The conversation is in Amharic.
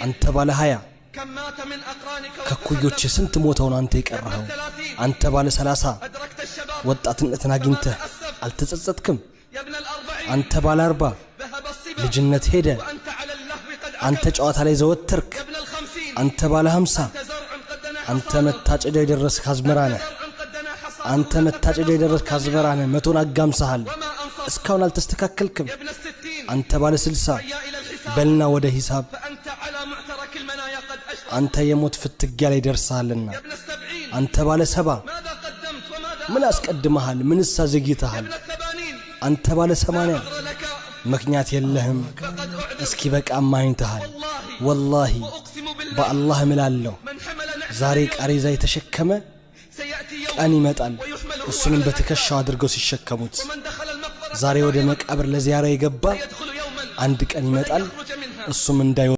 አንተ ባለ 20 ከኩዮች ስንት ሞተውን አንተ ይቀርሃው አንተ ባለ 30 ወጣትነትን አግኝተህ አልተጸጸትክም አንተ ባለ 40 ልጅነት ሄደ አንተ ጨዋታ ላይ ዘወትርክ አንተ ባለ 50 አንተ መታጨደ የደረስክ አዝመራ ነህ አንተ መታጨደ የደረስክ አዝመራ ነህ መቶን አጋምሰሃል እስካሁን አልተስተካከልክም አንተ ባለ 60 በልና ወደ ሂሳብ አንተ የሞት ፍትጊያ ላይ ደርሰሃልና አንተ ባለ 70 ምን አስቀድመሃል ምን አዘግይተሃል አንተ ባለ 80 ምክንያት የለህም እስኪ በቃ ማይንተሃል والله በአላህ እምላለሁ ዛሬ ቃሪዛ የተሸከመ ቀን ይመጣል እሱንም በትከሻው አድርገው ሲሸከሙት ዛሬ ወደ መቃብር ለዚያራ የገባ አንድ ቀን ይመጣል እሱም እንዳይ